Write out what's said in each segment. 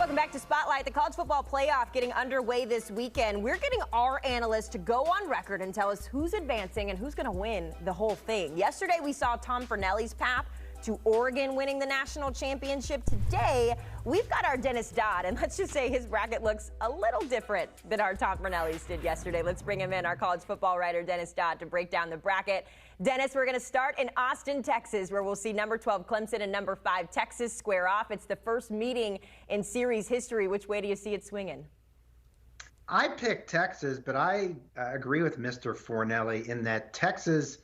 Welcome back to Spotlight. The college football playoff getting underway this weekend. We're getting our analysts to go on record and tell us who's advancing and who's going to win the whole thing. Yesterday, we saw Tom Fornelli's path to Oregon winning the national championship. Today, we've got our Dennis Dodd, and let's just say his bracket looks a little different than our Tom Fornelli's did yesterday. Let's bring him in, our college football writer, Dennis Dodd, to break down the bracket. Dennis, we're going to start in Austin, Texas, where we'll see number 12 Clemson and number 5 Texas square off. It's the first meeting in series history. Which way do you see it swinging? I picked Texas, but I agree with Mr. Fornelli in that Texas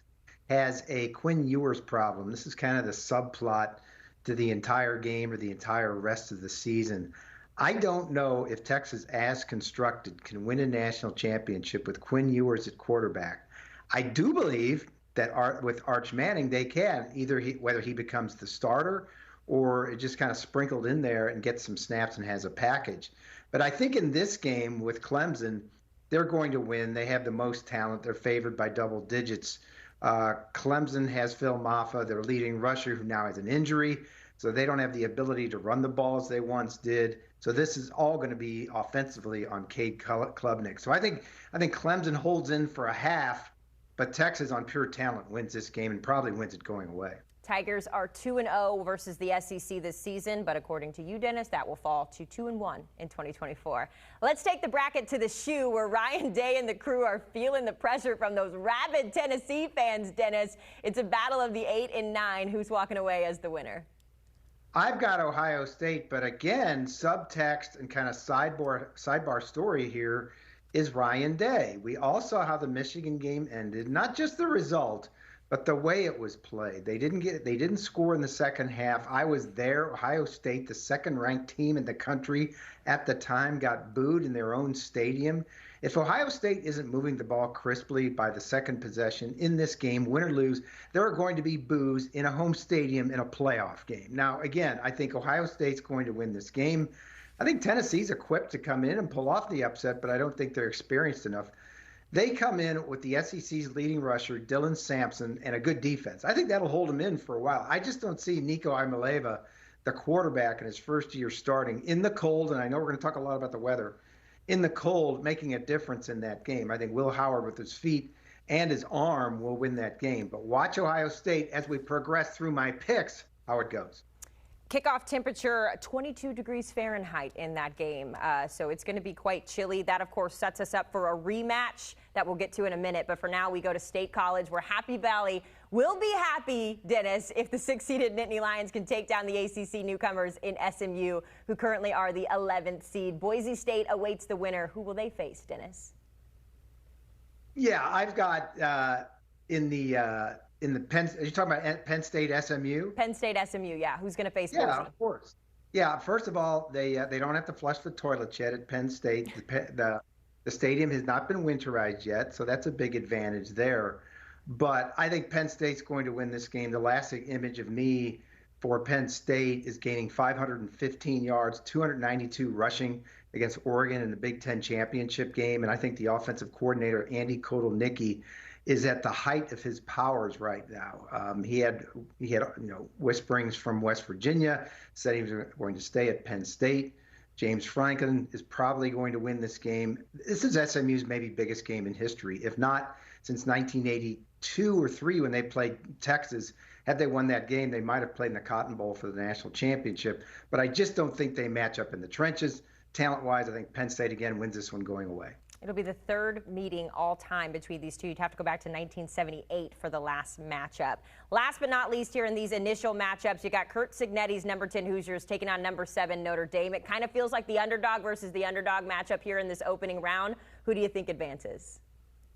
has a Quinn Ewers problem. This is kind of the subplot to the entire game or the entire rest of the season. I don't know if Texas, as constructed, can win a national championship with Quinn Ewers at quarterback. I do believe that with Arch Manning, they can, whether he becomes the starter or it just kind of sprinkled in there and gets some snaps and has a package. But I think in this game with Clemson, they're going to win. They have the most talent. They're favored by double digits. Clemson has Phil Maffa, their leading rusher, who now has an injury, so they don't have the ability to run the ball as they once did. So this is all going to be offensively on Cade Klubnik. So I think Clemson holds in for a half, but Texas on pure talent wins this game and probably wins it going away. Tigers are 2-0 versus the SEC this season, but according to you, Dennis, that will fall to 2-1 in 2024. Let's take the bracket to the shoe, where Ryan Day and the crew are feeling the pressure from those rabid Tennessee fans, Dennis. It's a battle of the 8 and 9. Who's walking away as the winner? I've got Ohio State, but again, subtext and kind of sidebar story here is Ryan Day. We all saw how the Michigan game ended, not just the result, but the way it was played. They didn't score in the second half. I was there. Ohio State, the second-ranked team in the country at the time, got booed in their own stadium. If Ohio State isn't moving the ball crisply by the second possession in this game, win or lose, there are going to be boos in a home stadium in a playoff game. Now, again, I think Ohio State's going to win this game. I think Tennessee's equipped to come in and pull off the upset, but I don't think they're experienced enough. They come in with the SEC's leading rusher, Dylan Sampson, and a good defense. I think that'll hold them in for a while. I just don't see Nico Iamaleava, the quarterback in his first year starting, in the cold, and I know we're going to talk a lot about the weather, in the cold, making a difference in that game. I think Will Howard with his feet and his arm will win that game. But watch Ohio State as we progress through my picks, how it goes. Kickoff temperature 22 degrees Fahrenheit in that game, so it's going to be quite chilly. That, of course, sets us up for a rematch that we'll get to in a minute. But for now, we go to State College, where Happy Valley will be happy, Dennis, if the 6-seeded Nittany Lions can take down the ACC newcomers in SMU, who currently are the 11th seed. Boise State awaits the winner. Who will they face, Dennis? Yeah, I've got in the Penn, are you talking about Penn State SMU? Penn State SMU, yeah. Who's going to face Boise? Yeah, of course. Yeah, first of all, they don't have to flush the toilet yet at Penn State. The stadium has not been winterized yet, so that's a big advantage there. But I think Penn State's going to win this game. The last image of me for Penn State is gaining 515 yards, 292 rushing against Oregon in the Big Ten championship game. And I think the offensive coordinator, Andy Kotelnicki, is at the height of his powers right now. He had whisperings from West Virginia, said he was going to stay at Penn State. James Franklin is probably going to win this game. This is SMU's maybe biggest game in history, if not since 1982 or 3 when they played Texas. Had they won that game, they might have played in the Cotton Bowl for the national championship. But I just don't think they match up in the trenches. Talent-wise, I think Penn State again wins this one going away. It'll be the third meeting all time between these two. You'd have to go back to 1978 for the last matchup. Last but not least here in these initial matchups, you got Curt Cignetti's number 10 Hoosiers taking on number 7 Notre Dame. It kind of feels like the underdog versus the underdog matchup here in this opening round. Who do you think advances?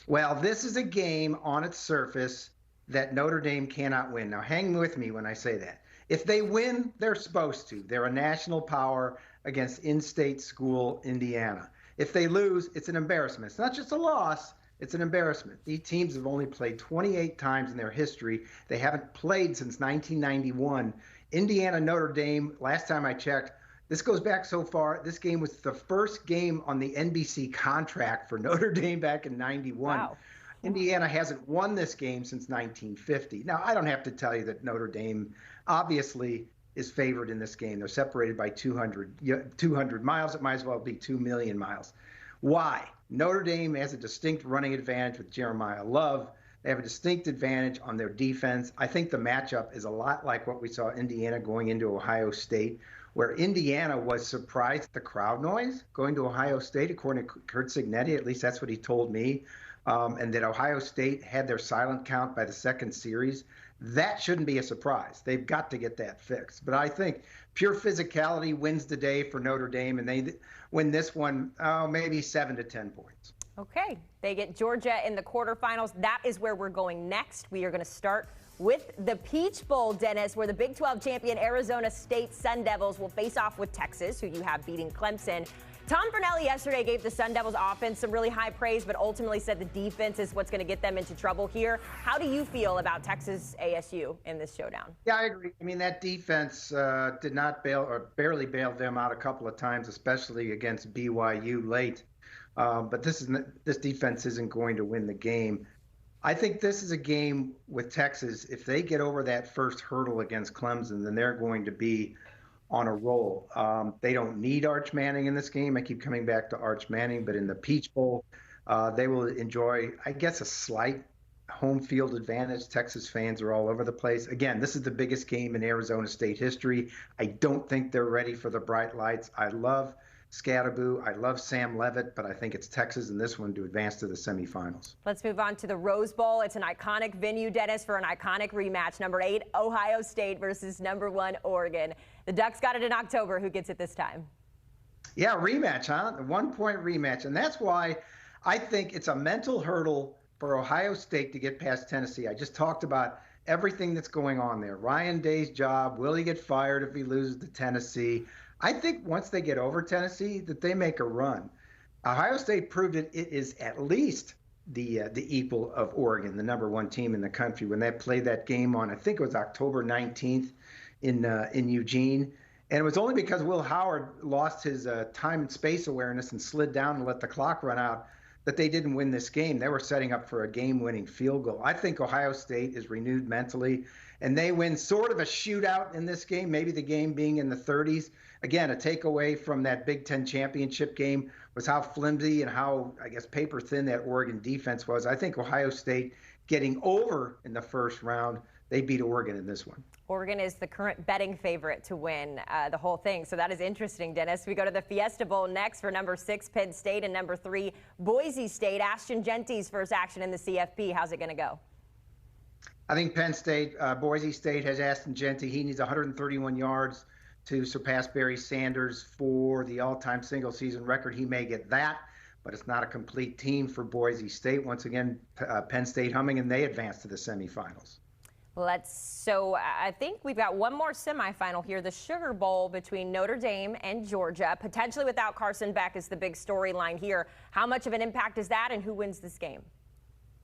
Well, this is a game on its surface that Notre Dame cannot win. Now, hang with me when I say that. If they win, they're supposed to. They're a national power against in-state school Indiana. If they lose, it's an embarrassment. It's not just a loss, it's an embarrassment. These teams have only played 28 times in their history. They haven't played since 1991. Indiana, Notre Dame, last time I checked, this goes back so far. This game was the first game on the NBC contract for Notre Dame back in 91. Wow. Indiana hasn't won this game since 1950. Now, I don't have to tell you that Notre Dame obviously is favored in this game. They're separated by 200 miles. It might as well be 2 million miles. Why? Notre Dame has a distinct running advantage with Jeremiah Love. They have a distinct advantage on their defense. I think the matchup is a lot like what we saw Indiana going into Ohio State, where Indiana was surprised at the crowd noise going to Ohio State, according to Kurt Cignetti. At least that's what he told me. And that Ohio State had their silent count by the second series. That shouldn't be a surprise. They've got to get that fixed. But I think pure physicality wins the day for Notre Dame, and they win this one maybe 7 to 10 points. Okay, they get Georgia in the quarterfinals. That is where we're going next. We are going to start with the Peach Bowl, Dennis, where the Big 12 champion Arizona State Sun Devils will face off with Texas, who you have beating Clemson. Tom Fornelli yesterday gave the Sun Devils offense some really high praise, but ultimately said the defense is what's going to get them into trouble here. How do you feel about Texas ASU in this showdown? Yeah, I agree. I mean, that defense did not bail or barely bailed them out a couple of times, especially against BYU late. But this defense isn't going to win the game. I think this is a game with Texas. If they get over that first hurdle against Clemson, then they're going to be on a roll. They don't need Arch Manning in this game. I keep coming back to Arch Manning, but in the Peach Bowl, they will enjoy, I guess, a slight home field advantage. Texas fans are all over the place. Again, this is the biggest game in Arizona State history. I don't think they're ready for the bright lights. I love Scatterboo. I love Sam Levitt, but I think it's Texas in this one to advance to the semifinals. Let's move on to the Rose Bowl. It's an iconic venue, Dennis, for an iconic rematch. Number 8, Ohio State versus number 1, Oregon. The Ducks got it in October. Who gets it this time? Yeah, rematch, huh? A 1-point rematch. And that's why I think it's a mental hurdle for Ohio State to get past Tennessee. I just talked about everything that's going on there. Ryan Day's job. Will he get fired if he loses to Tennessee? I think once they get over Tennessee, that they make a run. Ohio State proved it is at least the equal of Oregon, the number 1 team in the country, when they played that game on, I think it was October 19th in Eugene. And it was only because Will Howard lost his time and space awareness and slid down and let the clock run out that they didn't win this game. They were setting up for a game-winning field goal. I think Ohio State is renewed mentally, and they win sort of a shootout in this game, maybe the game being in the 30s. Again, a takeaway from that Big Ten championship game was how flimsy and how, I guess, paper thin that Oregon defense was. I think Ohio State getting over in the first round, they beat Oregon in this one. Oregon is the current betting favorite to win the whole thing. So that is interesting, Dennis. We go to the Fiesta Bowl next for number 6, Penn State, and number 3, Boise State. Ashton Genty's first action in the CFP. How's it going to go? I think Penn State, Boise State has Ashton Genty. He needs 131 yards to surpass Barry Sanders for the all-time single-season record. He may get that, but it's not a complete team for Boise State. Once again, Penn State humming, and they advance to the semifinals. So I think we've got one more semifinal here, the Sugar Bowl between Notre Dame and Georgia, potentially without Carson Beck is the big storyline here. How much of an impact is that, and who wins this game?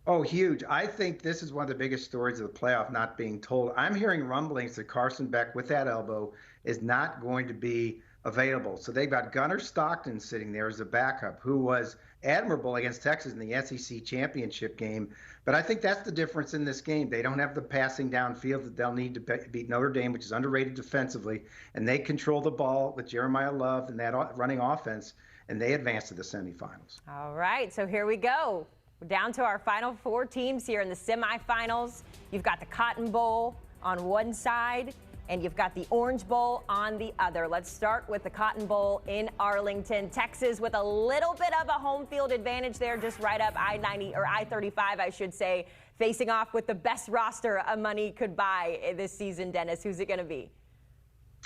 Oh, huge. I think this is one of the biggest stories of the playoff not being told. I'm hearing rumblings that Carson Beck, with that elbow, is not going to be available. So they've got Gunnar Stockton sitting there as a backup, who was admirable against Texas in the SEC championship game. But I think that's the difference in this game. They don't have the passing downfield that they'll need to beat Notre Dame, which is underrated defensively. And they control the ball with Jeremiah Love and that running offense, and they advance to the semifinals. All right, so here we go. We're down to our final 4 teams here in the semifinals. You've got the Cotton Bowl on one side, and you've got the Orange Bowl on the other. Let's start with the Cotton Bowl in Arlington, Texas, with a little bit of a home field advantage there, just right up I-90 or I-35, I should say, facing off with the best roster money could buy this season. Dennis, who's it going to be?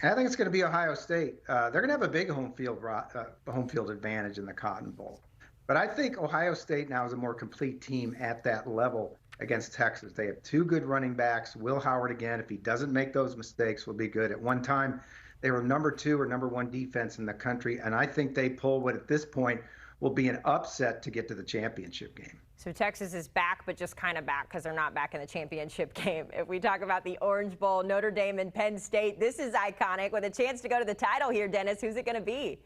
I think it's going to be Ohio State. They're going to have a big home field advantage in the Cotton Bowl. But I think Ohio State now is a more complete team at that level against Texas. They have 2 good running backs. Will Howard, again, if he doesn't make those mistakes, will be good. At one time, they were number 2 or number 1 defense in the country, and I think they pull what at this point will be an upset to get to the championship game. So Texas is back, but just kind of back because they're not back in the championship game. If we talk about the Orange Bowl, Notre Dame and Penn State, this is iconic. With a chance to go to the title here, Dennis, who's it going to be?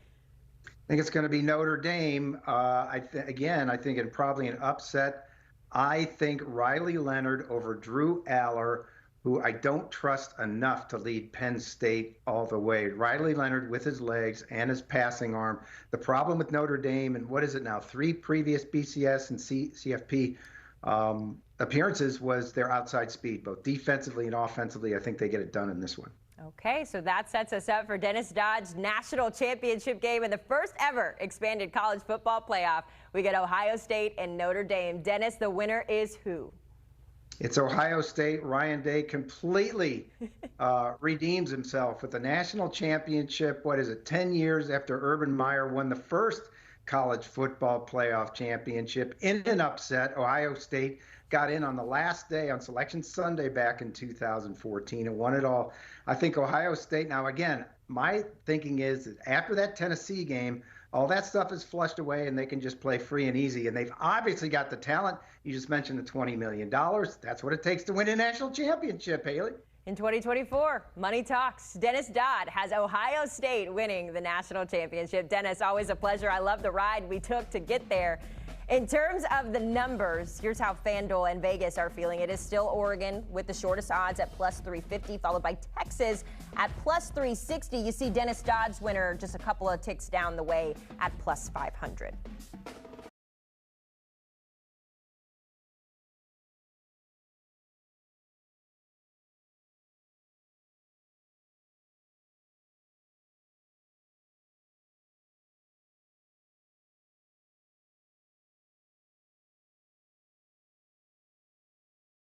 I think it's going to be Notre Dame. I think in probably an upset. I think Riley Leonard over Drew Aller who I don't trust enough to lead Penn State all the way. Riley Leonard with his legs and his passing arm. The problem with Notre Dame, and what is it now, 3 previous BCS and CFP appearances, was their outside speed, both defensively and offensively. I think they get it done in this one. Okay, so that sets us up for Dennis Dodd's national championship game in the first ever expanded college football playoff. We get Ohio State and Notre Dame. Dennis, the winner is who? It's Ohio State. Ryan Day completely redeems himself with the national championship. 10 years after Urban Meyer won the first college football playoff championship in an upset. Ohio State got in on the last day on Selection Sunday back in 2014 and won it all. I think Ohio State, now again, my thinking is that after that Tennessee game, all that stuff is flushed away and they can just play free and easy. And they've obviously got the talent. You just mentioned the $20 million. That's what it takes to win a national championship, Haley. In 2024, money talks. Dennis Dodd has Ohio State winning the national championship. Dennis, always a pleasure. I love the ride we took to get there. In terms of the numbers, here's how FanDuel and Vegas are feeling. It is still Oregon with the shortest odds at plus 350, followed by Texas at plus 360. You see Dennis Dodd's winner just a couple of ticks down the way at plus 500.